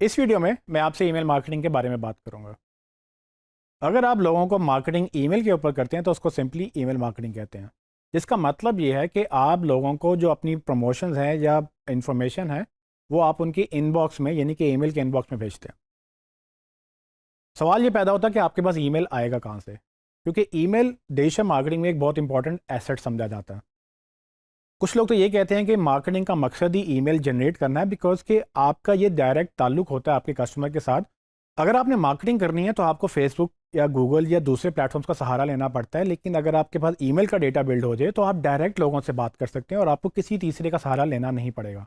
इस वीडियो में मैं आपसे ईमेल मार्केटिंग के बारे में बात करूंगा। अगर आप लोगों को मार्केटिंग ईमेल के ऊपर करते हैं तो उसको सिंपली ईमेल मार्केटिंग कहते हैं, जिसका मतलब ये है कि आप लोगों को जो अपनी प्रमोशंस हैं या इंफॉर्मेशन है वो आप उनकी इनबॉक्स में यानी कि ईमेल के इनबॉक्स में भेजते हैं। सवाल ये पैदा होता है कि आपके पास ईमेल आएगा कहाँ से, क्योंकि ईमेल डिजिटल मार्केटिंग में एक बहुत इंपॉर्टेंट एसेट समझा जाता है। कुछ लोग तो ये कहते हैं कि मार्केटिंग का मकसद ही ईमेल जनरेट करना है, बिकॉज कि आपका ये डायरेक्ट ताल्लुक होता है आपके कस्टमर के साथ। अगर आपने मार्केटिंग करनी है तो आपको फेसबुक या गूगल या दूसरे प्लेटफॉर्म्स का सहारा लेना पड़ता है, लेकिन अगर आपके पास ईमेल का डेटा बिल्ड हो जाए तो आप डायरेक्ट लोगों से बात कर सकते हैं और आपको किसी तीसरे का सहारा लेना नहीं पड़ेगा।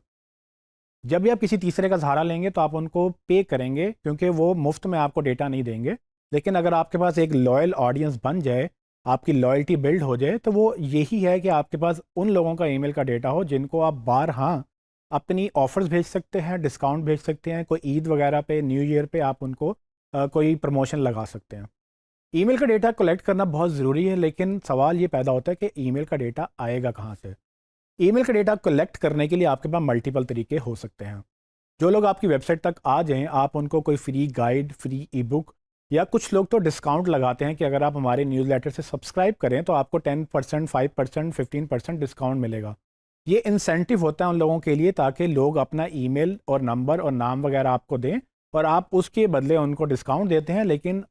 जब भी आप किसी तीसरे का सहारा लेंगे तो आप उनको पे करेंगे, क्योंकि वो मुफ्त में आपको डेटा नहीं देंगे। लेकिन अगर आपके पास एक लॉयल ऑडियंस बन जाए, आपकी लॉयल्टी बिल्ड हो जाए, तो वो यही है कि आपके पास उन लोगों का ईमेल का डेटा हो जिनको आप बार हाँ अपनी ऑफर्स भेज सकते हैं, डिस्काउंट भेज सकते हैं, कोई ईद वगैरह पे, न्यू ईयर पे आप उनको कोई प्रमोशन लगा सकते हैं। ईमेल का डेटा कलेक्ट करना बहुत ज़रूरी है, लेकिन सवाल ये पैदा होता है कि ईमेल का डेटा आएगा कहाँ से। ईमेल का डेटा कलेक्ट करने के लिए आपके पास मल्टीपल तरीके हो सकते हैं। जो लोग आपकी वेबसाइट तक आ जाएं, आप उनको कोई फ्री गाइड, फ्री ई बुक, या कुछ लोग तो डिस्काउंट लगाते हैं कि अगर आप हमारे न्यूज़लेटर से सब्सक्राइब करें तो आपको 10%, 5%, 15% डिस्काउंट मिलेगा। ये इंसेंटिव होता है उन लोगों के लिए ताकि लोग अपना ईमेल और नंबर और नाम वगैरह आपको दें और आप उसके बदले उनको डिस्काउंट देते हैं। लेकिन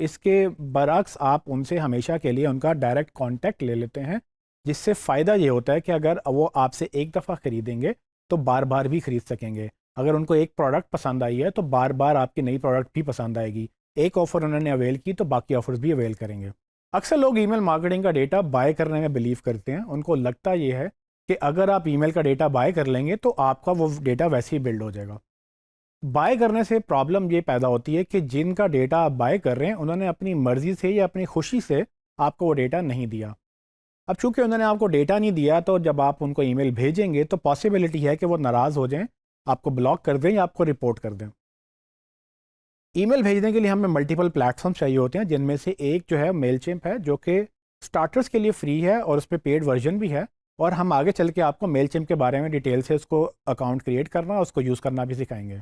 इसके बरक्स आप उनसे हमेशा के लिए उनका डायरेक्ट कॉन्टैक्ट ले लेते हैं, जिससे फ़ायदा ये होता है कि अगर वो आपसे एक दफ़ा ख़रीदेंगे तो बार बार भी ख़रीद सकेंगे। अगर उनको एक प्रोडक्ट पसंद आई है तो बार बार आपकी नई प्रोडक्ट भी पसंद आएगी। एक ऑफ़र उन्होंने अवेल की तो बाकी ऑफ़र्स भी अवेल करेंगे। अक्सर लोग ईमेल मार्केटिंग का डेटा बाय करने में बिलीव करते हैं। उनको लगता ये है कि अगर आप ईमेल का डेटा बाय कर लेंगे तो आपका वो डेटा वैसे ही बिल्ड हो जाएगा। बाय करने से प्रॉब्लम ये पैदा होती है कि जिनका डेटा आप बाय कर रहे हैं उन्होंने अपनी मर्ज़ी से या अपनी खुशी से आपको वो डेटा नहीं दिया। अब चूंकि उन्होंने आपको डेटा नहीं दिया तो जब आप उनको ईमेल भेजेंगे तो पॉसिबिलिटी है कि वो नाराज़ हो जाएं, आपको ब्लॉक कर दें या आपको रिपोर्ट कर दें। ईमेल भेजने के लिए हमें मल्टीपल प्लेटफॉर्म चाहिए होते हैं, जिनमें से एक जो है मेलचिम्प है, जो कि स्टार्टर्स के लिए फ्री है और उस पर पेड वर्जन भी है। और हम आगे चल के आपको मेलचिम्प के बारे में डिटेल से उसको अकाउंट क्रिएट करना और उसको यूज़ करना भी सिखाएंगे।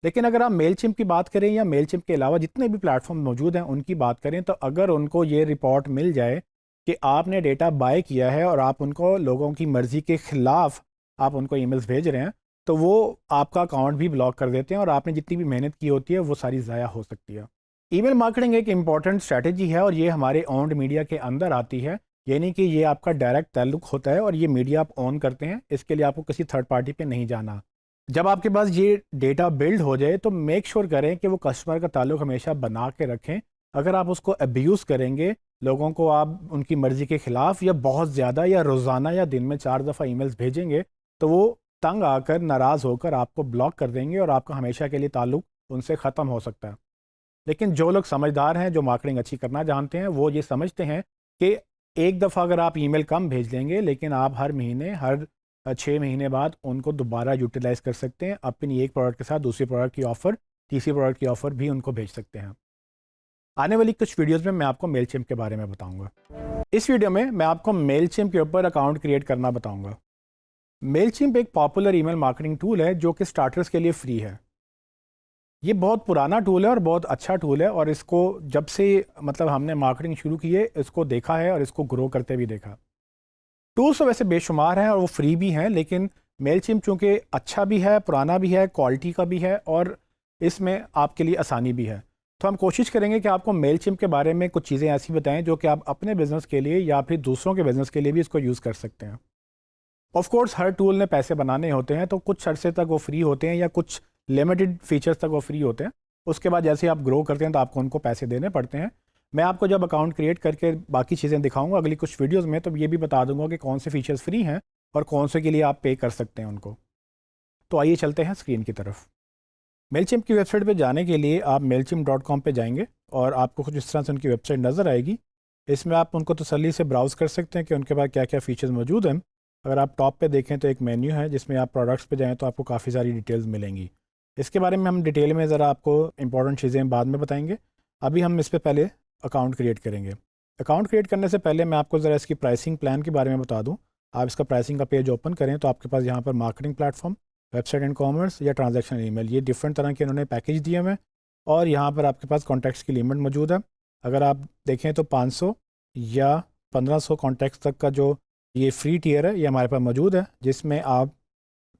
लेकिन अगर आप मेलचिम्प की बात करें या मेलचिम्प के अलावा जितने भी प्लेटफॉर्म मौजूद हैं उनकी बात करें, तो अगर उनको ये रिपोर्ट मिल जाए कि आपने डेटा बाय किया है और आप उनको लोगों की मर्ज़ी के ख़िलाफ़ आप उनको ईमेल्स भेज रहे हैं, तो वो आपका अकाउंट भी ब्लॉक कर देते हैं और आपने जितनी भी मेहनत की होती है वो सारी ज़ाया हो सकती है। ईमेल मार्केटिंग एक इंपॉर्टेंट स्ट्रैटेजी है और ये हमारे ओन्ड मीडिया के अंदर आती है, यानी कि ये आपका डायरेक्ट ताल्लुक होता है और ये मीडिया आप ऑन करते हैं। इसके लिए आपको किसी थर्ड पार्टी पे नहीं जाना। जब आपके पास ये डेटा बिल्ड हो जाए तो मेक श्योर करें कि वो कस्टमर का ताल्लुक हमेशा बना के रखें। अगर आप उसको अब्यूज़ करेंगे, लोगों को आप उनकी मर्ज़ी के ख़िलाफ़ या बहुत ज़्यादा या रोज़ाना या दिन में 4 दफ़ा ईमेल्स भेजेंगे, तो वो तंग आकर, नाराज़ होकर आपको ब्लॉक कर देंगे और आपका हमेशा के लिए ताल्लुक उनसे ख़त्म हो सकता है। लेकिन जो लोग समझदार हैं, जो मार्केटिंग अच्छी करना जानते हैं, वो ये समझते हैं कि एक दफ़ा अगर आप ईमेल कम भेज देंगे, लेकिन आप हर महीने, हर 6 महीने बाद उनको दोबारा यूटिलाइज़ कर सकते हैं। अपनी एक प्रोडक्ट के साथ दूसरी प्रोडक्ट की ऑफ़र, तीसरी प्रोडक्ट की ऑफ़र भी उनको भेज सकते हैं। आने वाली कुछ वीडियोज़ में मैं आपको मेलचिम्प के बारे में बताऊँगा। इस वीडियो में मैं आपको मेलचिम्प के ऊपर अकाउंट क्रिएट करना बताऊँगा। मेलचिम्प एक पॉपुलर ईमेल मार्केटिंग टूल है जो कि स्टार्टर्स के लिए फ्री है। ये बहुत पुराना टूल है और बहुत अच्छा टूल है और इसको जब से मतलब हमने मार्केटिंग शुरू की है इसको देखा है और इसको ग्रो करते भी देखा। टूल्स तो वैसे बेशुमार हैं और वो फ्री भी हैं, लेकिन मेलचिम्प चूँकि अच्छा भी है, पुराना भी है, क्वालिटी का भी है और इसमें आपके लिए आसानी भी है। तो हम कोशिश करेंगे कि आपको मेलचिम्प के बारे में कुछ चीज़ें ऐसी बताएं जो कि आप अपने बिज़नेस के लिए या फिर दूसरों के बिज़नेस के लिए भी इसको यूज़ कर सकते हैं। ऑफ कोर्स हर टूल ने पैसे बनाने होते हैं, तो कुछ अरसे तक वो फ्री होते हैं या कुछ लिमिटेड फीचर्स तक वो फ्री होते हैं। उसके बाद जैसे आप ग्रो करते हैं तो आपको उनको पैसे देने पड़ते हैं। मैं आपको जब अकाउंट क्रिएट करके बाकी चीज़ें दिखाऊंगा अगली कुछ वीडियोस में, तो ये भी बता दूंगा कि कौन से फीचर्स फ्री हैं और कौन से के लिए आप पे कर सकते हैं उनको। तो आइए चलते हैं स्क्रीन की तरफ। मेलचिम्प की वेबसाइट पे जाने के लिए आप mailchimp.com पे जाएंगे और आपको कुछ इस तरह से उनकी वेबसाइट नज़र आएगी। इसमें आप उनको तसल्ली से ब्राउज़ कर सकते हैं कि उनके पास क्या क्या फ़ीचर्स मौजूद हैं। अगर आप टॉप पे देखें तो एक मेन्यू है जिसमें आप प्रोडक्ट्स पे जाएँ तो आपको काफ़ी सारी डिटेल्स मिलेंगी। इसके बारे में हम डिटेल में ज़रा आपको इंपॉर्टेंट चीज़ें बाद में बताएंगे। अभी हम इस पर पहले अकाउंट क्रिएट करेंगे। अकाउंट क्रिएट करने से पहले मैं आपको ज़रा इसकी प्राइसिंग प्लान के बारे में बता दूँ। आप इसका प्राइसिंग का पेज ओपन करें तो आपके पास यहाँ पर marketing platform, website and commerce या ट्रांजैक्शनल ईमेल, ये डिफरेंट तरह के इन्होंने पैकेज दिए हुए हैं। और यहाँ पर आपके पास कॉन्टैक्ट्स की लिमिट मौजूद है। अगर आप देखें तो 500 या 1500 कॉन्टैक्ट्स तक का जो ये फ्री टियर है ये हमारे पास मौजूद है, जिसमें आप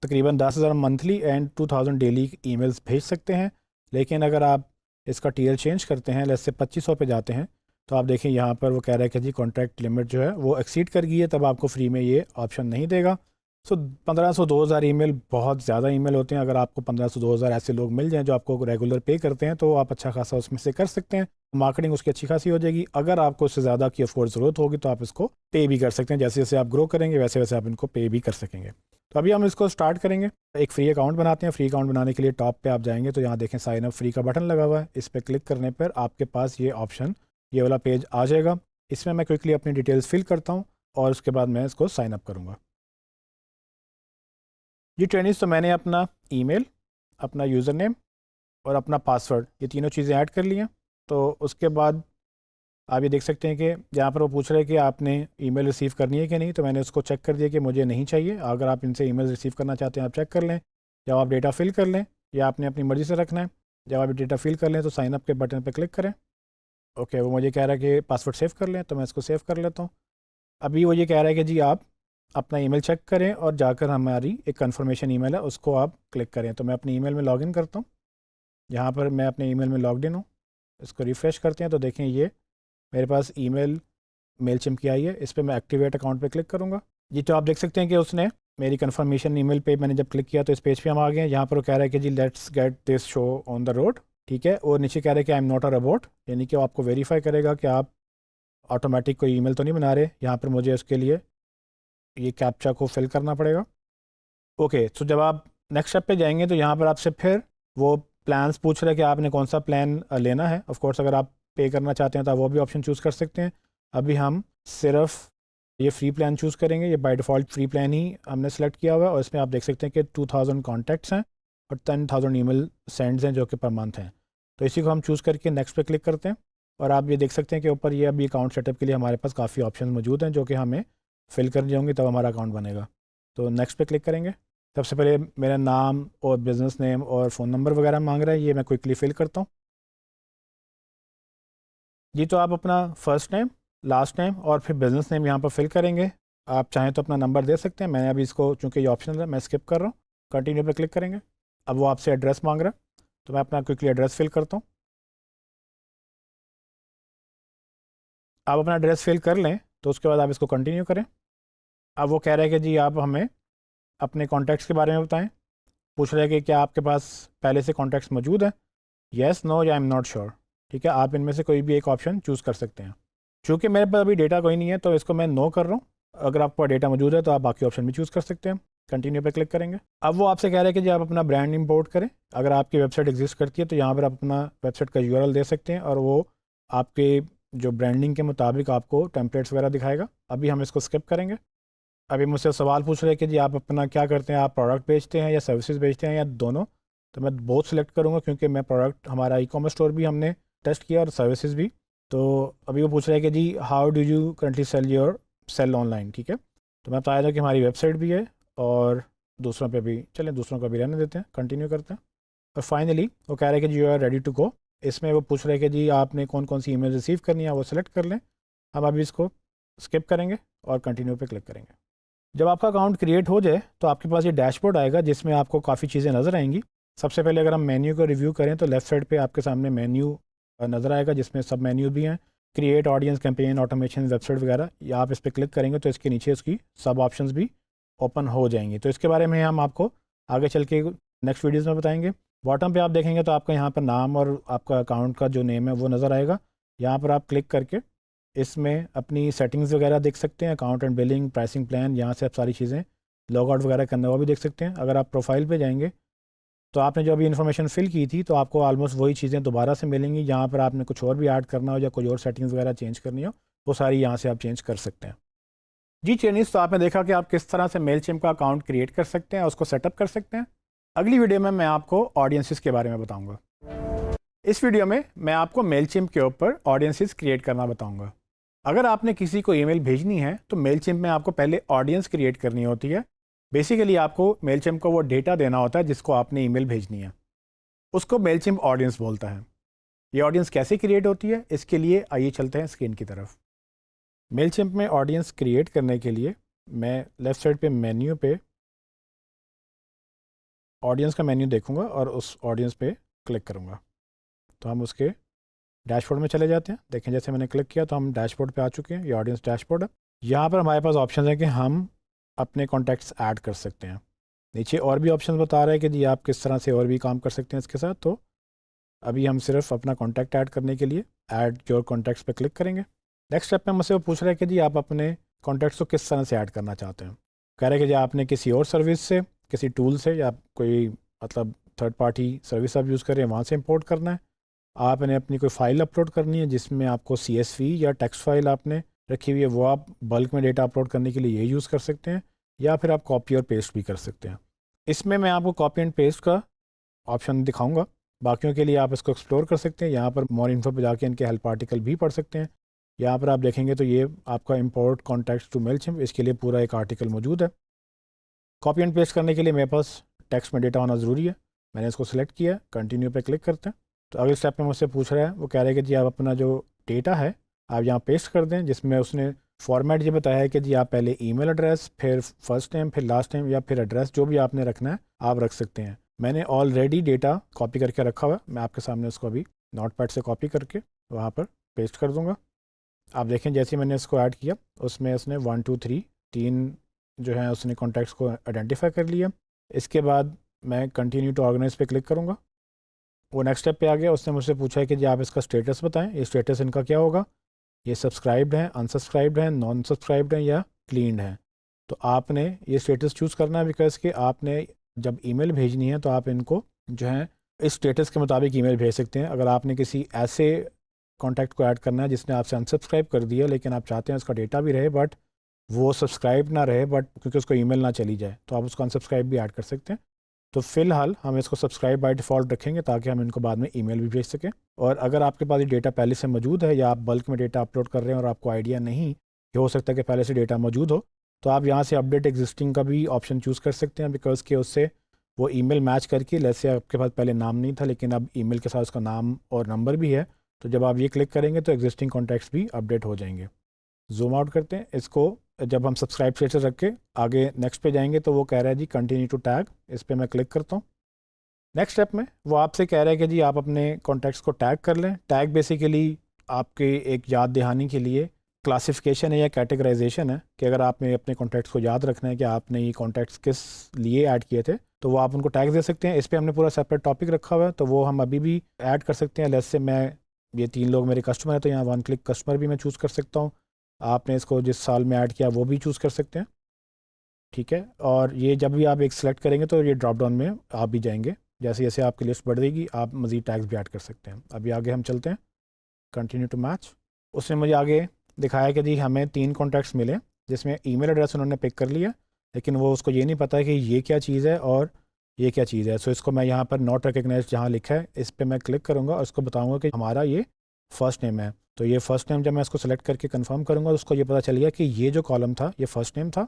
तकरीबन 10,000 मंथली एंड 2000 डेली ईमेल्स भेज सकते हैं। लेकिन अगर आप इसका टियर चेंज करते हैं, जैसे 2500 पे जाते हैं, तो आप देखें यहाँ पर वो कह रहा है कि जी कॉन्ट्रैक्ट लिमिट जो है वो एक्सीड कर गई है, तब आपको फ्री में ये ऑप्शन नहीं देगा। सो 1500 2000 ईमेल बहुत ज़्यादा ईमेल होते हैं। अगर आपको 1500 2000 ऐसे लोग मिल जाएं जो आपको रेगुलर पे करते हैं, तो आप अच्छा खासा उसमें से कर सकते हैं, मार्केटिंग उसकी अच्छी खासी हो जाएगी। अगर आपको उससे ज़्यादा की ऑफकोर्स ज़रूरत होगी तो आप इसको पे भी कर सकते हैं। जैसे जैसे आप ग्रो करेंगे वैसे वैसे आप इनको पे भी कर सकेंगे। तो अभी हम इसको स्टार्ट करेंगे। एक फ्री अकाउंट बनाते हैं। फ्री अकाउंट बनाने के लिए टॉप पे आप जाएंगे तो यहाँ देखें साइन अप फ्री का बटन लगा हुआ है। इस पर क्लिक करने पर आपके पास ये ऑप्शन, ये वाला पेज आ जाएगा। इसमें मैं क्विकली अपनी डिटेल्स फिल करता हूँ और उसके बाद मैं इसको साइन अप करूँगा। जी ट्रेनिंग्स, तो मैंने अपना ईमेल, अपना यूज़र नेम और अपना पासवर्ड, ये तीनों चीज़ें ऐड कर ली हैं। तो उसके बाद आप ये देख सकते हैं कि यहाँ पर वो पूछ रहे हैं कि आपने ईमेल रिसीव करनी है कि नहीं, तो मैंने उसको चेक कर दिया कि मुझे नहीं चाहिए। अगर आप इनसे ईमेल रिसीव करना चाहते हैं आप चेक कर लें, जब आप डेटा फिल कर लें, या आपने अपनी मर्ज़ी से रखना है। जब आप डेटा फिल कर लें तो साइन अप के बटन पर क्लिक करें। ओके, वो मुझे कह रहा है कि पासवर्ड सेव कर लें, तो मैं इसको सेव कर लेता हूँ। अभी वो ये कह रहा है कि जी आप अपना ईमेल चेक करें और जाकर हमारी एक कंफर्मेशन ईमेल है उसको आप क्लिक करें। तो मैं अपनी ईमेल में लॉगिन करता हूँ। यहाँ पर मैं अपने ईमेल में लॉग्ड इन हूँ। इसको रिफ़्रेश करते हैं तो देखें ये मेरे पास ईमेल मेलचिम्प की आई है। इस पर मैं एक्टिवेट अकाउंट पे क्लिक करूँगा। जी, तो आप देख सकते हैं कि उसने मेरी कंफर्मेशन ईमेल पे मैंने जब क्लिक किया तो इस पेज पे हम आ गए हैं। यहाँ पर वो कह रहा है कि जी let's get this show on the road, ठीक है। और नीचे कह रहा है कि I am not a robot, यानी कि वो आपको वेरीफाई करेगा कि आप ऑटोमेटिक कोई ईमेल तो नहीं बना रहे। यहाँ पर मुझे उसके लिए ये कैप्चा को फिल करना पड़ेगा। ओके, तो जब आप नेक्स्ट स्टेप पे जाएंगे तो यहाँ पर आपसे फिर वो प्लान्स पूछ रहे हैं कि आपने कौन सा प्लान लेना है। ऑफ कोर्स अगर आप पे करना चाहते हैं तो आप वो भी ऑप्शन चूज़ कर सकते हैं। अभी हम सिर्फ ये फ्री प्लान चूज़ करेंगे। ये बाय डिफ़ॉल्ट फ्री प्लान ही हमने सेलेक्ट किया हुआ है और इसमें आप देख सकते हैं कि 2000 कॉन्टैक्ट्स हैं और 10,000 ईमेल सेंड्स हैं जो कि पर मंथ हैं। तो इसी को हम चूज़ करके नेक्स्ट पे क्लिक करते हैं और आप ये देख सकते हैं कि ऊपर ये अभी अकाउंट सेटअप के लिए हमारे पास काफ़ी ऑप्शन मौजूद हैं जो कि हमें फिल करनी होंगी, तब हमारा अकाउंट बनेगा। तो नेक्स्ट पे क्लिक करेंगे। सबसे पहले मेरा नाम और बिज़नेस नेम और फ़ोन नंबर वगैरह मांग रहा है, ये मैं क्विकली फिल करता हूँ। जी, तो आप अपना फ़र्स्ट नेम, लास्ट नेम और फिर बिज़नेस नेम यहाँ पर फिल करेंगे। आप चाहें तो अपना नंबर दे सकते हैं। मैंने अभी इसको, चूँकि ये ऑप्शनल है, मैं स्किप कर रहा हूँ। कंटिन्यू पे क्लिक करेंगे। अब वो आपसे एड्रेस मांग रहा है तो मैं अपना क्विकली एड्रेस फिल करता हूँ। आप अपना एड्रेस फिल कर लें तो उसके बाद आप इसको कंटिन्यू करें। अब वो कह रहे हैं कि जी आप हमें अपने कॉन्टैक्ट्स के बारे में बताएं। पूछ रहे हैं कि क्या आपके पास पहले से कॉन्टैक्ट्स मौजूद हैं, येस, नो या आई एम नॉट श्योर, ठीक है। आप इनमें से कोई भी एक ऑप्शन चूज़ कर सकते हैं। चूँकि मेरे पास अभी डेटा कोई नहीं है तो इसको मैं नो कर रहा हूँ। अगर आपका डेटा मौजूद है तो आप बाकी ऑप्शन भी चूज़ कर सकते हैं। कंटिन्यू पे क्लिक करेंगे। अब वो आपसे कह रहे हैं कि जी आप अपना ब्रांड इंपोर्ट करें। अगर आपकी वेबसाइट एग्जिस्ट करती है तो यहाँ पर आप अपना वेबसाइट का यूआरएल दे सकते हैं और वो आपके जो ब्रांडिंग के मुताबिक आपको टेम्पलेट्स वगैरह दिखाएगा। अभी हम इसको स्किप करेंगे। अभी मुझसे सवाल पूछ रहे हैं कि जी आप अपना क्या करते हैं, आप प्रोडक्ट बेचते हैं या सर्विसेज बेचते हैं या दोनों। तो मैं बोथ सेलेक्ट करूँगा क्योंकि मैं प्रोडक्ट, हमारा ई-कॉमर्स स्टोर भी हमने टेस्ट किया और सर्विसेज भी। तो अभी वो पूछ रहे हैं कि जी how do you currently sell online, ठीक है। तो मैं बताया था कि हमारी वेबसाइट भी है और दूसरों पे भी, चलें दूसरों का भी रहने देते हैं, कंटिन्यू करते हैं। और फाइनली वो कह रहे हैं कि जी you are ready to go. इसमें वो पूछ रहे हैं कि जी आपने कौन कौन सी ईमेल रिसीव करनी है, वो सेलेक्ट कर लें। हम अभी इसको स्किप करेंगे और कंटिन्यू पे क्लिक करेंगे। जब आपका अकाउंट क्रिएट हो जाए तो आपके पास ये डैशबोर्ड आएगा जिसमें आपको काफ़ी चीज़ें नज़र आएंगी। सबसे पहले अगर हम मेन्यू को रिव्यू करें तो लेफ़्ट साइड पे आपके सामने मेन्यू नज़र आएगा जिसमें सब मेन्यू भी हैं, create, audience, campaign, automation, website वगैरह। या आप इस पर क्लिक करेंगे तो इसके नीचे उसकी सब ऑप्शंस भी ओपन हो जाएंगी। तो इसके बारे में हम आपको आगे चल के नेक्स्ट वीडियोज़ में बताएंगे। बॉटम पे आप देखेंगे तो आपका यहाँ पर नाम और आपका अकाउंट का जो नेम है वो नज़र आएगा। यहाँ पर आप क्लिक करके इसमें अपनी सेटिंग्स वगैरह देख सकते हैं, account and billing, pricing plan, यहाँ से आप सारी चीज़ें लॉग आउट वगैरह करना वो भी देख सकते हैं। अगर आप प्रोफाइल पे जाएंगे तो आपने जो अभी इन्फॉर्मेशन फिल की थी तो आपको ऑलमोस्ट वही चीज़ें दोबारा से मिलेंगी। यहाँ पर आपने कुछ और भी ऐड करना हो या कोई और सेटिंग्स वगैरह चेंज करनी हो वो सारी यहाँ से आप चेंज कर सकते हैं। जी ट्रेनिंग्स, तो आपने देखा कि आप किस तरह से मेलचिम्प का अकाउंट क्रिएट कर सकते हैं, उसको सेटअप कर सकते हैं। अगली वीडियो में मैं आपको ऑडियंसेस के बारे में बताऊँगा। इस वीडियो में मैं आपको मेलचिम्प के ऊपर ऑडियंसेस क्रिएट करना बताऊँगा। अगर आपने किसी को ईमेल भेजनी है तो मेलचिम्प में आपको पहले ऑडियंस क्रिएट करनी होती है। बेसिकली आपको मेलचिम्प को वो डेटा देना होता है जिसको आपने ईमेल भेजनी है, उसको मेलचिम्प ऑडियंस बोलता है। ये ऑडियंस कैसे क्रिएट होती है, इसके लिए आइए चलते हैं स्क्रीन की तरफ। मेलचिम्प में ऑडियंस क्रिएट करने के लिए मैं लेफ़्ट साइड पे मेन्यू पे ऑडियंस का मेन्यू देखूंगा और उस ऑडियंस पे क्लिक करूंगा, तो हम उसके डैशबोर्ड में चले जाते हैं। देखें जैसे मैंने क्लिक किया तो हम डैशबोर्ड पे आ चुके हैं, ये ऑडियंस डैशबोर्ड है। यहाँ पर हमारे पास ऑप्शन है कि हम अपने कॉन्टैक्ट्स ऐड कर सकते हैं। नीचे और भी ऑप्शन बता रहा है कि जी आप किस तरह से और भी काम कर सकते हैं इसके साथ। तो अभी हम सिर्फ अपना कॉन्टैक्ट ऐड करने के लिए ऐड योर कॉन्टैक्ट्स पे क्लिक करेंगे। नेक्स्ट स्टेप में मुझसे वो पूछ रहा है कि जी आप अपने कॉन्टैक्ट्स को किस तरह से ऐड करना चाहते हैं। कह रहे हैं कि जी आपने किसी और सर्विस से, किसी टूल से, या कोई मतलब थर्ड पार्टी सर्विस आप यूज़ करें वहाँ से इंपोर्ट करना है। आपने अपनी कोई फ़ाइल अपलोड करनी है जिसमें आपको CSV या टेक्स्ट फाइल आपने रखी हुई है, वो आप बल्क में डेटा अपलोड करने के लिए ये यूज़ कर सकते हैं, या फिर आप कॉपी और पेस्ट भी कर सकते हैं। इसमें मैं आपको कॉपी एंड पेस्ट का ऑप्शन दिखाऊंगा, बाकियों के लिए आप इसको एक्सप्लोर कर सकते हैं। यहाँ पर मोर इन्फो पे जाके इनके हेल्प आर्टिकल भी पढ़ सकते हैं। यहाँ पर आप देखेंगे तो ये आपका इंपोर्ट कॉन्टैक्ट्स टू मेलचिम्प, इसके लिए पूरा एक आर्टिकल मौजूद है। कॉपी एंड पेस्ट करने के लिए मेरे पास टेक्स्ट में डेटा होना ज़रूरी है। मैंने इसको सेलेक्ट किया, कंटिन्यू पे क्लिक करते हैं। तो अगले स्टेप में मुझसे पूछ रहा है, वो कह रहा है कि जी आप अपना जो डेटा है आप यहाँ पेस्ट कर दें, जिसमें उसने फॉर्मेट ये बताया है कि जी आप पहले ईमेल एड्रेस, फिर फर्स्ट नेम, फिर लास्ट नेम, या फिर एड्रेस जो भी आपने रखना है आप रख सकते हैं। मैंने ऑलरेडी डेटा कॉपी करके रखा हुआ है, मैं आपके सामने उसको अभी नोटपैड से कॉपी करके वहाँ पर पेस्ट कर दूँगा। आप देखें जैसे मैंने इसको ऐड किया उसमें उसने 1 2 3 3 जो है उसने कॉन्टैक्ट्स को आइडेंटिफाई कर लिया। इसके बाद मैं कंटिन्यू टू ऑर्गेनाइज पे क्लिक करूँगा। वो नेक्स्ट स्टेप पे आ गया, उसने मुझसे पूछा है कि जी आप इसका स्टेटस बताएं, ये स्टेटस इनका क्या होगा, ये सब्सक्राइब्ड हैं, अनसब्सक्राइब्ड हैं, नॉन सब्सक्राइब्ड हैं या क्लीन्ड हैं। तो आपने ये स्टेटस चूज़ करना है, बिकॉज कि आपने जब ईमेल भेजनी है तो आप इनको जो है इस स्टेटस के मुताबिक ईमेल भेज सकते हैं। अगर आपने किसी ऐसे कॉन्टैक्ट को ऐड करना है जिसने आपसे अनसब्सक्राइब कर दिया, लेकिन आप चाहते हैं उसका डेटा भी रहे बट वो सब्सक्राइब ना रहे, बट क्योंकि उसको ईमेल ना चली जाए, तो आप उसको अनसब्सक्राइब भी ऐड कर सकते हैं। तो फ़िलहाल हम इसको सब्सक्राइब बाय डिफ़ॉल्ट रखेंगे ताकि हम इनको बाद में ईमेल भी भेज सकें। और अगर आपके पास ये डेटा पहले से मौजूद है या आप बल्क में डेटा अपलोड कर रहे हैं और आपको आइडिया नहीं, ये हो सकता है कि पहले से डेटा मौजूद हो, तो आप यहाँ से अपडेट एग्जिस्टिंग का भी ऑप्शन चूज़ कर सकते हैं, बिकॉज के उससे वो ईमेल मैच करके, जैसे आपके पास पहले नाम नहीं था लेकिन अब ईमेल के साथ उसका नाम और नंबर भी है, तो जब आप ये क्लिक करेंगे तो एग्जिस्टिंग कॉन्टैक्ट्स भी अपडेट हो जाएंगे। जूम आउट करते हैं इसको। जब हम सब्सक्राइब स्टेटस रख के आगे नेक्स्ट पे जाएंगे तो वो कह रहा है जी कंटिन्यू टू टैग, इस पर मैं क्लिक करता हूँ। नेक्स्ट स्टेप में वो आपसे कह रहा है कि जी आप अपने कॉन्टैक्ट्स को टैग कर लें। टैग बेसिकली आपके एक याद दहानी के लिए क्लासिफिकेशन है या कैटेगराइजेशन है कि अगर आपने अपने कॉन्टैक्ट्स को याद रखना है कि आपने ये कॉन्टैक्ट्स किस लिए ऐड किए थे, तो वो आप उनको टैग दे सकते हैं। इस पर हमने पूरा सेपरेट टॉपिक रखा हुआ है, तो वो हम अभी भी ऐड कर सकते हैं। लेट्स से मैं ये 3 लोग मेरे कस्टमर हैं, तो यहाँ 1 क्लिक कस्टमर भी मैं चूज़ कर सकता हूँ। आपने इसको जिस साल में ऐड किया वो भी चूज़ कर सकते हैं, ठीक है। और ये जब भी आप एक सेलेक्ट करेंगे तो ये ड्रॉप डाउन में आप भी जाएंगे, जैसे जैसे आपकी लिस्ट बढ़ जाएगी आप मज़ीद टैग्स भी ऐड कर सकते हैं। अभी आगे हम चलते हैं, कंटिन्यू टू मैच। उसने मुझे आगे दिखाया कि जी हमें 3 कॉन्टैक्ट्स मिले जिसमें ईमेल एड्रेस उन्होंने पिक कर लिया, लेकिन वो उसको ये नहीं पता है कि ये क्या चीज़ है और ये क्या चीज़ है। सो इसको मैं यहाँ पर नॉट रिकग्नाइज जहाँ लिखा है इस पर मैं क्लिक करूँगा और उसको बताऊँगा कि हमारा ये फ़र्स्ट नेम है। तो ये फ़र्स्ट नेम जब मैं इसको सेलेक्ट करके कंफर्म करूँगा तो उसको ये पता चल गया कि ये जो कॉलम था ये फ़र्स्ट नेम था,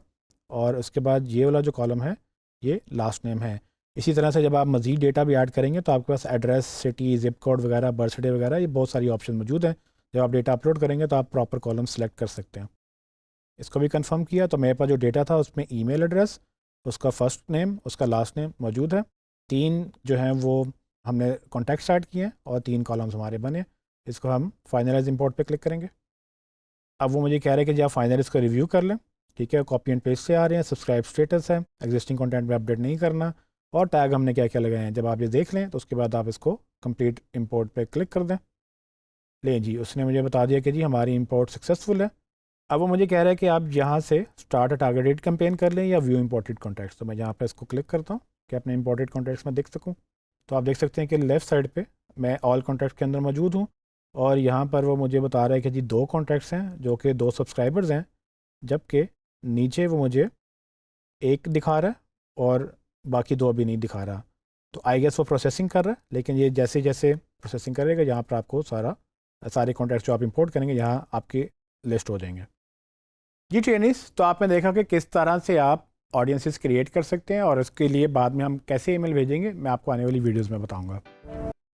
और उसके बाद ये वाला जो कॉलम है ये लास्ट नेम है। इसी तरह से जब आप मज़ीद डेटा भी ऐड करेंगे तो आपके पास एड्रेस, सिटी, ज़िप कोड वगैरह, बर्थडे वगैरह, ये बहुत सारी ऑप्शन मौजूद हैं। जब आप डेटा अपलोड करेंगे तो आप प्रॉपर कॉलम सेलेक्ट कर सकते हैं। इसको भी कंफर्म किया तो मेरे पास जो डेटा था उसमें ईमेल एड्रेस, उसका फ़र्स्ट नेम, उसका लास्ट नेम मौजूद है। 3 जो हैं वो हमने कॉन्टैक्ट ऐड किए हैं और 3 कॉलम्स हमारे बने। इसको हम फाइनलाइज इंपोर्ट पे क्लिक करेंगे। अब वो मुझे कह रहे हैं कि जी आप फाइनल इसको रिव्यू कर लें, ठीक है। कॉपी एंड पेस्ट से आ रहे हैं, सब्सक्राइब स्टेटस है, एग्जिस्टिंग कंटेंट में अपडेट नहीं करना, और टैग हमने क्या क्या लगाए हैं। जब आप ये देख लें तो उसके बाद आप इसको कंप्लीट इंपोर्ट पे क्लिक कर दें। लें जी, उसने मुझे बता दिया कि जी हमारी इंपोर्ट सक्सेसफुल है। अब वो मुझे कह रहा है कि आप यहाँ से स्टार्ट टारगेटेड कैंपेन कर लें या व्यू इंपोर्टेड कॉन्टैक्ट्स। तो मैं यहाँ पर इसको क्लिक करता हूँ कि अपने इंपोर्टेड कॉन्टैक्ट्स में देख सकूँ। तो आप देख सकते हैं कि लेफ़्ट साइड पर मैं ऑल कॉन्टैक्ट्स के अंदर मौजूद हूँ, और यहाँ पर वो मुझे बता रहा है कि जी 2 कॉन्टैक्ट्स हैं जो कि 2 सब्सक्राइबर्स हैं, जबकि नीचे वो मुझे 1 दिखा रहा है और बाकी 2 अभी नहीं दिखा रहा। तो आई गेस वो प्रोसेसिंग कर रहा है, लेकिन ये जैसे जैसे प्रोसेसिंग करेगा यहाँ पर आपको सारे कॉन्टैक्ट्स जो आप इंपोर्ट करेंगे यहाँ आपके लिस्ट हो जाएंगे। जी ट्रेनिस, तो आपने देखा कि किस तरह से आप ऑडियंसेस क्रिएट कर सकते हैं, और इसके लिए बाद में हम कैसे ईमेल भेजेंगे मैं आपको आने वाली वीडियोस में बताऊंगा।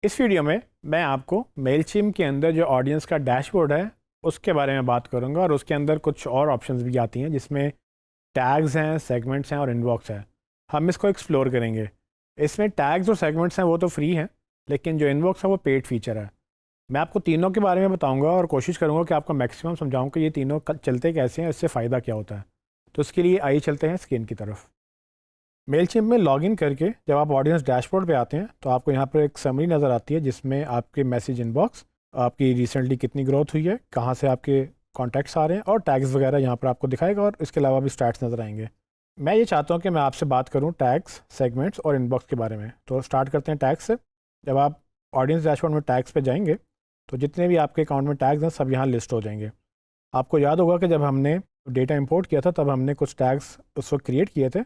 इस वीडियो में मैं आपको मेलचिम के अंदर जो ऑडियंस का डैशबोर्ड है उसके बारे में बात करूंगा, और उसके अंदर कुछ और ऑप्शंस भी आती हैं जिसमें टैग्स हैं, सेगमेंट्स हैं और इनबॉक्स है। हम इसको एक्सप्लोर करेंगे। इसमें टैग्स और सेगमेंट्स हैं वो तो फ्री हैं, लेकिन जो इनबॉक्स है वो पेड फीचर है। मैं आपको तीनों के बारे में बताऊंगा और कोशिश करूंगा कि आपको मैक्सिमम समझाऊं कि ये तीनों चलते कैसे हैं, इससे फ़ायदा क्या होता है। तो इसके लिए आइए चलते हैं स्क्रीन की तरफ। मेलचिम्प में लॉगिन करके जब आप ऑडियंस डैशबोर्ड पे आते हैं तो आपको यहाँ पर एक समरी नज़र आती है जिसमें आपके मैसेज इनबॉक्स, आपकी रिसेंटली कितनी ग्रोथ हुई है, कहाँ से आपके कॉन्टैक्ट्स आ रहे हैं, और टैग्स वगैरह यहाँ पर आपको दिखाएगा, और इसके अलावा भी स्टैट्स नज़र आएंगे। मैं ये चाहता हूँ कि मैं आपसे बात करूँ टैग्स, सेगमेंट्स और इनबॉक्स के बारे में। तो स्टार्ट करते हैं टैग्स से। जब आप ऑडियंस डैशबोर्ड में टैग्स पे जाएंगे तो जितने भी आपके अकाउंट में टैग्स हैं सब यहाँ लिस्ट हो जाएंगे। आपको याद होगा कि जब हमने डेटा इंपोर्ट किया था तब हमने कुछ टैग्स उस वक्त क्रिएट किए थे।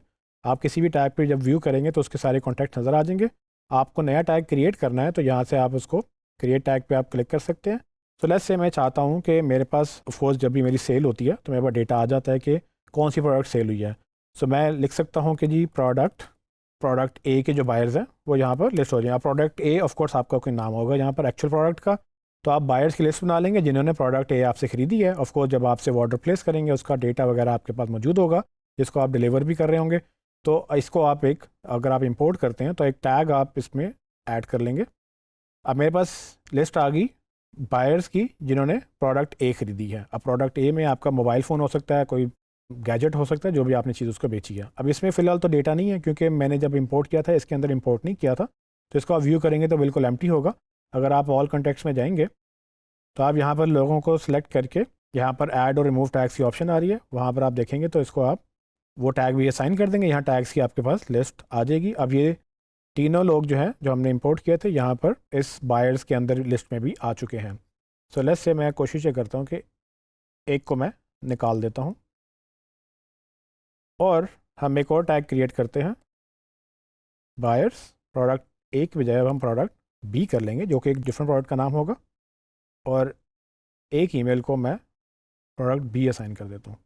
आप किसी भी टैग पे जब व्यू करेंगे तो उसके सारे कॉन्टैक्ट नज़र आ जाएंगे। आपको नया टैग क्रिएट करना है तो यहाँ से आप उसको क्रिएट टैग पे आप क्लिक कर सकते हैं। तो लेट्स से मैं चाहता हूँ कि मेरे पास ऑफकोर्स जब भी मेरी सेल होती है तो मेरे पास डेटा आ जाता है कि कौन सी प्रोडक्ट सेल हुई है। सो मैं लिख सकता हूँ कि जी प्रोडक्ट ए के जो बायर्स हैं वो यहाँ पर लिस्ट हो जाए। प्रोडक्ट ए ऑफकोर्स आपका कोई नाम होगा यहाँ पर एक्चुअल प्रोडक्ट का, तो आप बायर्स की लिस्ट बना लेंगे जिन्होंने प्रोडक्ट ए आपसे ख़रीदी है। ऑफकोर्स जब आपसे ऑर्डर प्लेस करेंगे उसका डेटा वगैरह आपके पास मौजूद होगा जिसको आप डिलीवर भी कर रहे होंगे। तो इसको आप अगर आप इंपोर्ट करते हैं तो एक टैग आप इसमें ऐड कर लेंगे। अब मेरे पास लिस्ट आ गई बायर्स की जिन्होंने प्रोडक्ट ए ख़रीदी है। अब प्रोडक्ट ए में आपका मोबाइल फ़ोन हो सकता है, कोई गैजेट हो सकता है, जो भी आपने चीज़ उसको बेची है। अब इसमें फ़िलहाल तो डेटा नहीं है क्योंकि मैंने जब इंपोर्ट किया था इसके अंदर इंपोर्ट नहीं किया था, तो इसको आप व्यू करेंगे तो बिल्कुल एम्प्टी होगा। अगर आप ऑल कॉन्टैक्ट्स में जाएंगे तो आप यहाँ पर लोगों को सिलेक्ट करके यहाँ पर ऐड और रिमूव टैग्स की ऑप्शन आ रही है, वहाँ पर आप देखेंगे तो इसको आप वो टैग भी असाइन कर देंगे। यहाँ टैग्स की आपके पास लिस्ट आ जाएगी। अब ये तीनों लोग जो हैं जो हमने इंपोर्ट किए थे यहाँ पर इस बायर्स के अंदर लिस्ट में भी आ चुके हैं। सो लेट्स से मैं कोशिश ये करता हूँ कि एक को मैं निकाल देता हूँ और हम एक और टैग क्रिएट करते हैं बायर्स प्रोडक्ट ए की बजाय अब हम प्रोडक्ट बी कर लेंगे जो कि एक डिफरेंट प्रोडक्ट का नाम होगा, और एक ईमेल को मैं प्रोडक्ट बी असाइन कर देता हूँ।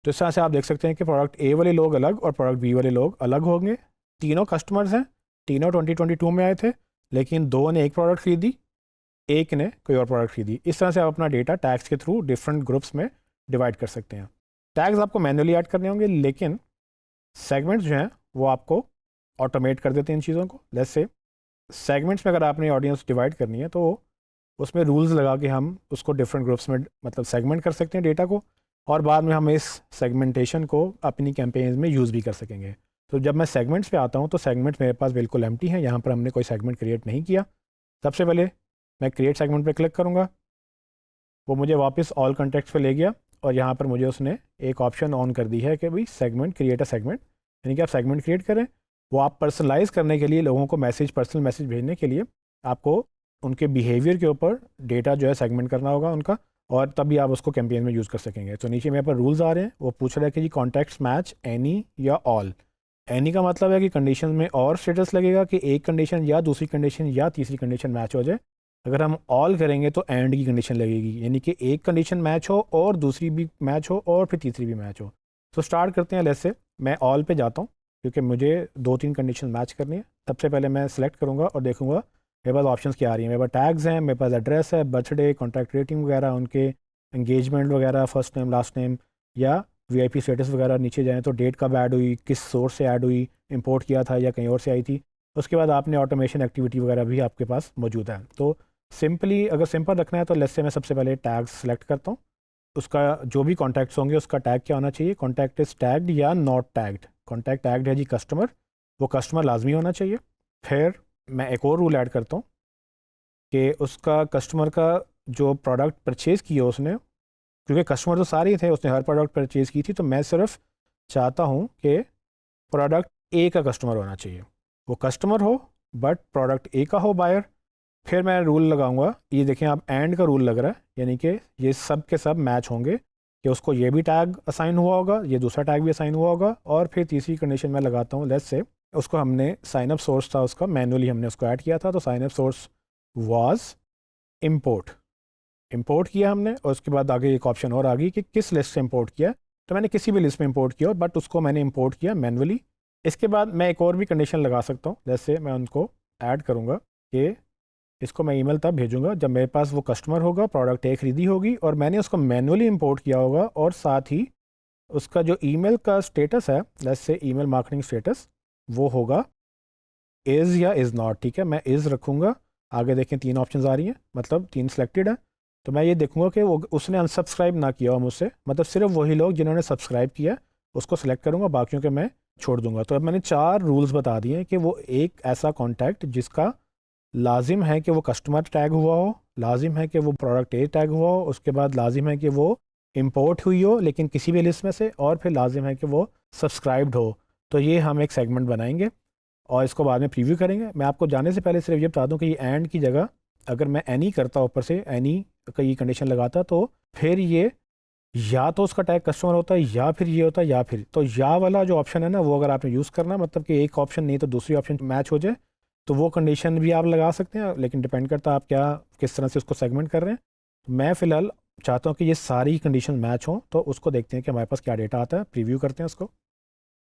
तो इस तरह से आप देख सकते हैं कि प्रोडक्ट ए वाले लोग अलग और प्रोडक्ट बी वाले लोग अलग होंगे। तीनों कस्टमर्स हैं, तीनों 2022 में आए थे, लेकिन दो ने एक प्रोडक्ट खरीदी, एक ने कोई और प्रोडक्ट खरीदी। इस तरह से आप अपना डेटा टैग्स के थ्रू डिफरेंट ग्रुप्स में डिवाइड कर सकते हैं। टैग्स आपको मैन्युअली ऐड करने होंगे, लेकिन सेगमेंट्स जो हैं वो आपको ऑटोमेट कर देते हैं इन चीज़ों को। जैसे से सेगमेंट्स में अगर आपने ऑडियंस डिवाइड करनी है तो उसमें रूल्स लगा के हम उसको डिफरेंट ग्रुप्स में मतलब सेगमेंट कर सकते हैं डेटा को, और बाद में हम इस सेगमेंटेशन को अपनी कैंपेन्स में यूज़ भी कर सकेंगे। तो जब मैं सेगमेंट्स पे आता हूँ तो सेगमेंट्स मेरे पास बिल्कुल एम्प्टी हैं, यहाँ पर हमने कोई सेगमेंट क्रिएट नहीं किया। सबसे पहले मैं क्रिएट सेगमेंट पे क्लिक करूँगा, वो मुझे वापस ऑल कॉन्टैक्ट्स पे ले गया, और यहाँ पर मुझे उसने एक ऑप्शन ऑन कर दी है कि भाई सेगमेंट, क्रिएट अ सेगमेंट, यानी कि आप सेगमेंट क्रिएट करें। वो आप पर्सनलाइज़ करने के लिए, लोगों को पर्सनल मैसेज भेजने के लिए आपको उनके बिहेवियर के ऊपर डेटा जो है सेगमेंट करना होगा उनका, और तभी आप उसको कैंपेन में यूज़ कर सकेंगे। तो नीचे मेरे पर रूल्स आ रहे हैं, वो पूछ रहा है कि जी कॉन्टैक्ट्स मैच एनी या ऑल। एनी का मतलब है कि कंडीशन में और स्टेटस लगेगा कि एक कंडीशन या दूसरी कंडीशन या तीसरी कंडीशन मैच हो जाए। अगर हम ऑल करेंगे तो एंड की कंडीशन लगेगी, यानी कि एक कंडीशन मैच हो और दूसरी भी मैच हो और फिर तीसरी भी मैच हो। तो स्टार्ट करते हैं। जैसे मैं ऑल पे जाता हूँ क्योंकि मुझे 2-3 कंडीशन मैच करनी है। सबसे पहले मैं सेलेक्ट करूँगा और देखूँगा मेरे पास ऑप्शंस क्या आ रही हैं। मेरे पास टैग्स हैं, मेरे पास एड्रेस है, बर्थडे, कॉन्टैक्ट रेटिंग वगैरह, उनके एंगेजमेंट वगैरह, फर्स्ट नेम लास्ट नेम, या वीआईपी स्टेटस वगैरह। नीचे जाएँ तो डेट कब ऐड हुई, किस सोर्स से ऐड हुई, इंपोर्ट किया था या कहीं और से आई थी। उसके बाद आपने ऑटोमेशन एक्टिविटी वगैरह भी आपके पास मौजूद है। तो सिंपली अगर सिंपल रखना है तो लेट्स से मैं सबसे पहले टैग्स सेलेक्ट करता हूँ। उसका जो भी कॉन्टैक्ट्स होंगे उसका टैग क्या होना चाहिए, कॉन्टैक्ट इज़ टैग्ड या नॉट टैग्ड। कॉन्टैक्ट टैग्ड है जी कस्टमर, वो कस्टमर लाजमी होना चाहिए। फिर मैं एक और रूल ऐड करता हूँ कि उसका कस्टमर का जो प्रोडक्ट परचेज़ किया उसने, क्योंकि कस्टमर तो सारे ही थे, उसने हर प्रोडक्ट परचेज़ की थी, तो मैं सिर्फ चाहता हूँ कि प्रोडक्ट ए का कस्टमर होना चाहिए। वो कस्टमर हो बट प्रोडक्ट ए का हो बायर। फिर मैं रूल लगाऊंगा, ये देखें आप एंड का रूल लग रहा है, यानी कि ये सब के सब मैच होंगे कि उसको ये भी टैग असाइन हुआ होगा, ये दूसरा टैग भी असाइन हुआ होगा। और फिर तीसरी कंडीशन में लगाता हूँ, लेट्स से उसको हमने साइन अप सोर्स था उसका, मैनुअली हमने उसको ऐड किया था, तो sign up source was import किया हमने, और उसके बाद आगे एक ऑप्शन और आ गई कि किस लिस्ट से इंपोर्ट किया, तो मैंने किसी भी लिस्ट में इंपोर्ट किया, बट उसको मैंने इंपोर्ट किया मैनुअली। इसके बाद मैं एक और भी कंडीशन लगा सकता हूँ, जैसे मैं उनको ऐड करूँगा कि इसको मैं ईमेल तब भेजूँगा जब मेरे पास वो कस्टमर होगा, प्रोडक्ट एक खरीदी होगी और मैंने उसको मैनुअली इंपोर्ट किया होगा, और साथ ही उसका जो ईमेल का स्टेटस है, let's say email marketing status, वो होगा इज़ या इज़ नॉट। ठीक है, मैं इज़ रखूँगा। आगे देखें 3 ऑप्शंस आ रही हैं, मतलब 3 सिलेक्टेड है। तो मैं ये देखूँगा कि वो उसने अनसब्सक्राइब ना किया हो मुझसे, मतलब सिर्फ वही लोग जिन्होंने सब्सक्राइब किया है उसको सिलेक्ट करूँगा, बाकियों के मैं छोड़ दूँगा। तो अब मैंने 4 रूल्स बता दिए कि वो एक ऐसा कॉन्टैक्ट जिसका लाजिम है कि वो कस्टमर टैग हुआ हो, लाजिम है कि वो प्रोडक्ट ए टैग हुआ हो, उसके बाद लाजिम है कि वो इंपोर्ट हुई हो लेकिन किसी भी लिस्ट में से, और फिर लाजिम है कि वो सब्सक्राइब्ड हो। तो ये हम एक सेगमेंट बनाएंगे और इसको बाद में प्रीव्यू करेंगे। मैं आपको जाने से पहले सिर्फ ये बता दूं कि ये एंड की जगह अगर मैं एनी करता ऊपर से, एनी का ये कंडीशन लगाता, तो फिर ये या तो उसका टैग कस्टमर होता है या फिर ये होता है या फिर, तो या वाला जो ऑप्शन है ना वो अगर आपने यूज़ करना, मतलब कि एक ऑप्शन नहीं तो दूसरी ऑप्शन मैच हो जाए, तो वो कंडीशन भी आप लगा सकते हैं, लेकिन डिपेंड करता है आप क्या किस तरह से उसको सेगमेंट कर रहे हैं। मैं फ़िलहाल चाहता हूँ कि ये सारी कंडीशन मैच हों, तो उसको देखते हैं कि हमारे पास क्या डेटा आता है, प्रीव्यू करते हैं उसको।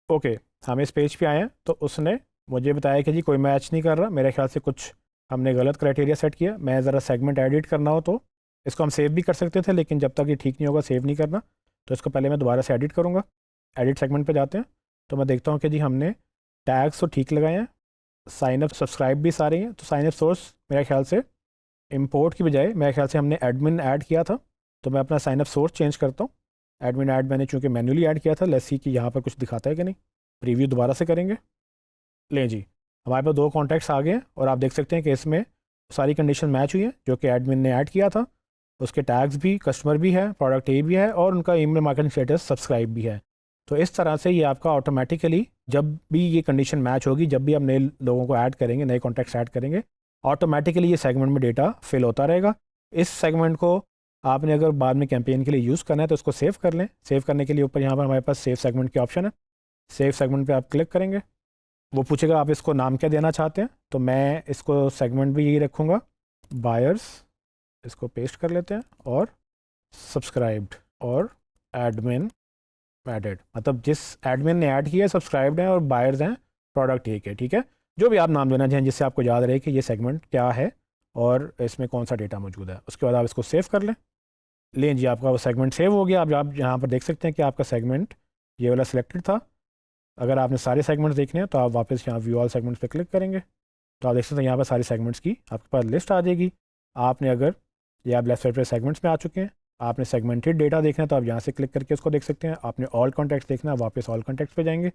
ओके, हम इस पेज पे आए हैं, तो उसने मुझे बताया कि जी कोई मैच नहीं कर रहा, मेरे ख्याल से कुछ हमने गलत क्राइटेरिया सेट किया। मैं ज़रा सेगमेंट एडिट करना हो तो इसको हम सेव भी कर सकते थे, लेकिन जब तक ये ठीक नहीं होगा सेव नहीं करना, तो इसको पहले मैं दोबारा से एडिट करूँगा। एडिट सेगमेंट पे जाते हैं, तो मैं देखता हूँ कि जी हमने टैग्स तो ठीक लगाए हैं, साइन अप सब्सक्राइब भी सारे हैं। तो साइन अप सोर्स मेरे ख्याल से इंपोर्ट की बजाय मेरे ख्याल से हमने एडमिन ऐड किया था, तो मैं अपना साइन अप सोर्स चेंज करता हूँ। एडमिन ऐड मैंने चूँकि मैन्युअली ऐड किया था, लेट्स सी कि यहाँ पर कुछ दिखाता है कि नहीं। प्रीव्यू दोबारा से करेंगे। लें जी, हमारे पास 2 कॉन्टैक्ट्स आ गए हैं और आप देख सकते हैं कि इसमें सारी कंडीशन मैच हुई है जो कि एडमिन ने ऐड किया था। उसके टैग्स भी, कस्टमर भी है, प्रोडक्ट ए भी है, और उनका ईमेल मार्केटिंग स्टेटस सब्सक्राइब भी है। तो इस तरह से ये आपका ऑटोमेटिकली जब भी ये कंडीशन मैच होगी, जब भी आप नए लोगों को ऐड करेंगे, नए कॉन्टैक्ट्स ऐड करेंगे, ऑटोमेटिकली ये सेगमेंट में डेटा फिल होता रहेगा। इस सेगमेंट को आपने अगर बाद में कैंपेन के लिए यूज़ करना है तो उसको सेव कर लें। सेव करने के लिए ऊपर यहाँ पर हमारे पास सेव सेगमेंट के ऑप्शन है। सेव सेगमेंट पे आप क्लिक करेंगे, वो पूछेगा आप इसको नाम क्या देना चाहते हैं, तो मैं इसको सेगमेंट भी यही रखूँगा, बायर्स। इसको पेस्ट कर लेते हैं और सब्सक्राइब्ड और एडमिन एडेड, मतलब जिस एडमिन ने ऐड किया है सब्सक्राइब्ड हैं और बायर्स हैं प्रोडक्ट एक है। ठीक है, जो भी आप नाम देना चाहें जिससे आपको याद रहे कि ये सेगमेंट क्या है और इसमें कौन सा डेटा मौजूद है। उसके बाद आप इसको सेव कर लें जी, आपका वो सेगमेंट सेव हो गया। अब आप यहाँ पर देख सकते हैं कि आपका सेगमेंट ये वाला सिलेक्टेड था। अगर आपने सारे सेगमेंट्स देखने हैं तो आप वापस यहाँ व्यू ऑल सेगमेंट्स पे क्लिक करेंगे, तो आप देख सकते हैं यहाँ पर सारे सेगमेंट्स की आपके पास लिस्ट आ जाएगी। आपने अगर ये आप लेफ्ट साइड पे सेगमेंट्स में आ चुके हैं, आपने सेगमेंटेड डेटा देखना है तो आप यहाँ से क्लिक करके उसको देख सकते हैं। आपने ऑल कॉन्टैक्ट्स देखना है, वापस ऑल कॉन्टैक्ट्स पे जाएंगे,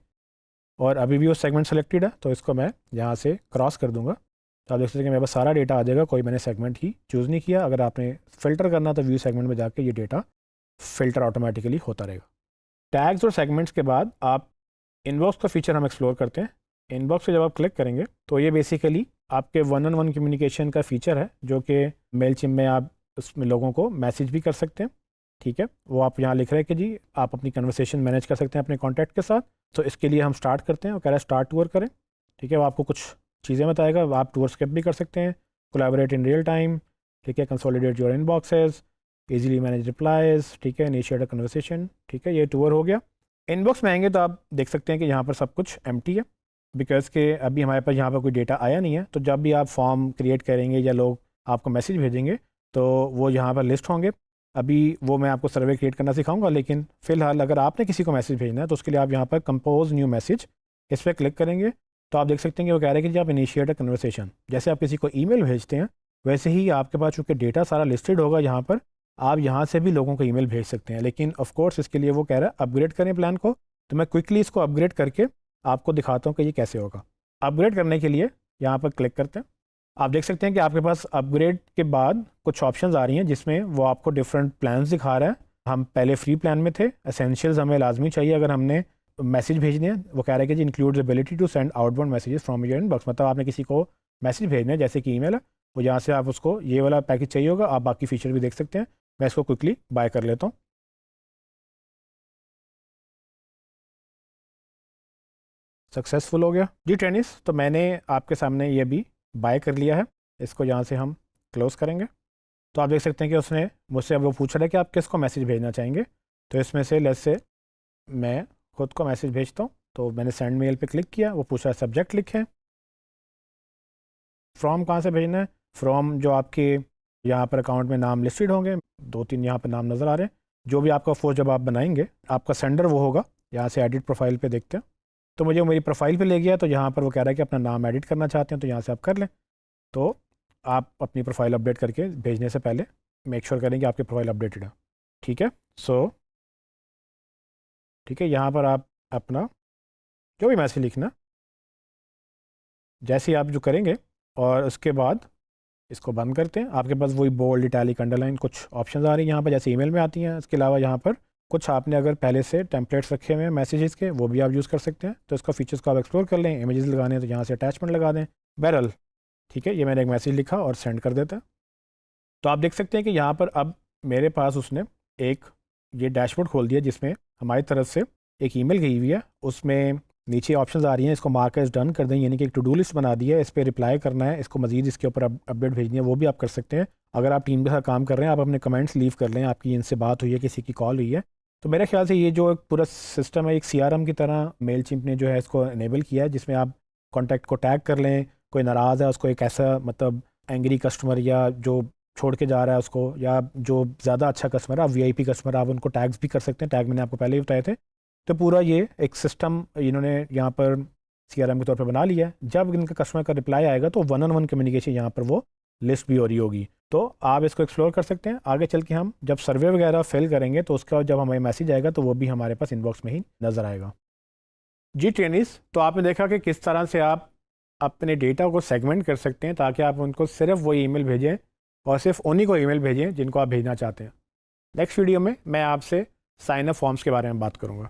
और अभी भी वो सेगमेंट सेलेक्टेड है तो इसको मैं यहाँ से क्रॉस कर दूँगा, तो आप देख सकते हैं कि मेरे पास सारा डेटा आ जाएगा, कोई मैंने सेगमेंट ही चूज़ नहीं किया। अगर आपने फ़िल्टर करना तो व्यू सेगमेंट में जाके ये डेटा फ़िल्टर ऑटोमेटिकली होता रहेगा। टैग्स और सेगमेंट्स के बाद आप इनबॉक्स का फीचर हम एक्सप्लोर करते हैं। इनबॉक्स पे जब आप क्लिक करेंगे तो ये बेसिकली आपके 1-on-1 कम्युनिकेशन का फीचर है, जो कि मेलचिम्प में आप उसमें लोगों को मैसेज भी कर सकते हैं। ठीक है, वो आप यहाँ लिख रहे हैं कि जी आप अपनी कन्वर्सेशन मैनेज कर सकते हैं अपने कॉन्टैक्ट के साथ। तो इसके लिए हम स्टार्ट करते हैं, वो कह रहा है स्टार्ट टूर करें। ठीक है, वो आपको कुछ चीज़ें बताएगा, आप टूर स्किप भी कर सकते हैं। कोलैबोरेट इन रियल टाइम, ठीक है, consolidate your inboxes, easily manage replies, ठीक है, इनिशिएट अ कन्वर्सेशन। ठीक है, ये टूर हो गया। इनबॉक्स में आएंगे तो आप देख सकते हैं कि यहाँ पर सब कुछ एम्प्टी है, बिकॉज के अभी हमारे पास यहाँ पर कोई डेटा आया नहीं है। तो जब भी आप फॉर्म क्रिएट करेंगे या लोग आपको मैसेज भेजेंगे तो वो यहाँ पर लिस्ट होंगे। अभी वो मैं आपको सर्वे क्रिएट करना सिखाऊंगा, लेकिन फ़िलहाल अगर आपने किसी को मैसेज भेजना है तो उसके लिए आप यहाँ पर कंपोज न्यू मैसेज इस पर क्लिक करेंगे, तो आप देख सकते हैं कि वो कह रहे हैं कि जी आप इनिशिएट अ कन्वर्सेशन। जैसे आप किसी को ईमेल भेजते हैं वैसे ही आपके पास चूँकि डेटा सारा लिस्टेड होगा यहाँ पर, आप यहाँ से भी लोगों को ईमेल भेज सकते हैं। लेकिन ऑफ कोर्स इसके लिए वो कह रहा है अपग्रेड करें प्लान को, तो मैं क्विकली इसको अपग्रेड करके आपको दिखाता हूँ कि ये कैसे होगा। अपग्रेड करने के लिए यहाँ पर क्लिक करते हैं। आप देख सकते हैं कि आपके पास अपग्रेड के बाद कुछ ऑप्शंस आ रही हैं जिसमें वो आपको डिफरेंट प्लान्स दिखा रहा है। हम पहले फ्री प्लान में थे, एसेंशियल्स हमें लाजमी चाहिए अगर हमने मैसेज भेजने हैं। वो कह रहे हैं कि जी includes ability to send outbound messages from your inbox, मतलब आपने किसी को मैसेज भेजना है जैसे कि ईमेल है, वो यहाँ से आप उसको ये वाला पैकेज चाहिए होगा। आप बाकी फीचर भी देख सकते हैं। मैं इसको क्विकली बाय कर लेता हूँ। सक्सेसफुल हो गया जी टेनिस। तो मैंने आपके सामने ये भी बाय कर लिया है। इसको यहाँ से हम क्लोज़ करेंगे, तो आप देख सकते हैं कि उसने मुझसे अब वो पूछ रहा है कि आप किसको मैसेज भेजना चाहेंगे। तो इसमें से लेट्स से मैं खुद को मैसेज भेजता हूँ। तो मैंने सेंड मेल पे क्लिक किया, वो पूछा सब्जेक्ट लिखें। फ्रॉम कहाँ से भेजना है? फ्रॉम जो आपके यहाँ पर अकाउंट में नाम लिस्टेड होंगे, 2-3 यहाँ पर नाम नज़र आ रहे हैं, जो भी आपका फोर्स जब आप बनाएंगे आपका सेंडर वो होगा। यहाँ से एडिट प्रोफाइल पे देखते हैं, तो मुझे मेरी प्रोफाइल पे ले गया, तो यहाँ पर वो कह रहा है कि अपना नाम एडिट करना चाहते हैं, तो यहाँ से आप कर लें। तो आप अपनी प्रोफाइल अपडेट करके भेजने से पहले मेक श्योर करें कि आपकी प्रोफाइल अपडेटेड है। ठीक है, ठीक है, यहाँ पर आप अपना जो भी मैसेज लिखना जैसे ही आप जो करेंगे, और उसके बाद इसको बंद करते हैं। आपके पास वही बोल्ड, इटैलिक, अंडरलाइन कुछ ऑप्शंस आ रही हैं यहाँ पर, जैसे ईमेल में आती हैं। इसके अलावा यहाँ पर कुछ आपने अगर पहले से टेम्पलेट्स रखे हुए हैं मैसेजेस के, वो भी आप यूज़ कर सकते हैं। तो इसका फीचर्स को आप एक्सप्लोर कर लें। इमेजेस लगाने हैं तो यहाँ से अटैचमेंट लगा दें। बहरहाल ठीक है, ये मैंने एक मैसेज लिखा और सेंड कर देता है। तो आप देख सकते हैं कि यहाँ पर अब मेरे पास उसने एक ये डैशबोर्ड खोल दिया जिसमें हमारी तरफ से एक ईमेल गई हुई है। उसमें नीचे ऑप्शंस आ रही हैं, इसको मार्क एज डन कर दें, यानी कि एक टू डू लिस्ट बना दी है, इस पर रिप्लाई करना है, इसको मजीद इसके ऊपर अपडेट भेजनी है, वो भी आप कर सकते हैं। अगर आप टीम के साथ काम कर रहे हैं, आप अपने कमेंट्स लीव कर लें, आपकी इनसे बात हुई है, किसी की कॉल हुई है। तो मेरे ख्याल से ये जो एक पूरा सिस्टम है, एक CRM की तरह मेलचिम्प ने जो है इसको इनेबल किया है, जिसमें आप कॉन्टैक्ट को टैग कर लें, कोई नाराज़ है उसको एक ऐसा मतलब एंग्री कस्टमर, या जो छोड़ के जा रहा है उसको, या जो ज़्यादा अच्छा कस्टमर है, आप VIP कस्टमर, आप उनको टैग्स भी कर सकते हैं। टैग मैंने आपको पहले ही बताए थे। तो पूरा ये एक सिस्टम इन्होंने यहाँ पर CRM के तौर पे बना लिया है। जब इनका कस्टमर का रिप्लाई आएगा तो 1-on-1 कम्युनिकेशन यहाँ पर वो लिस्ट भी हो रही होगी। तो आप इसको एक्सप्लोर कर सकते हैं। आगे चल के हम जब सर्वे वगैरह फिल करेंगे तो उसका जब हमें मैसेज आएगा तो वो भी हमारे पास इनबॉक्स में ही नज़र आएगा। जी ट्रेनिस, तो आपने देखा कि किस तरह से आप अपने डेटा को सेगमेंट कर सकते हैं ताकि आप उनको सिर्फ वो ईमेल भेजें और सिर्फ उन्हीं को ईमेल भेजें जिनको आप भेजना चाहते हैं। नेक्स्ट वीडियो में मैं आपसे साइन अप फॉर्म्स के बारे में बात करूँगा।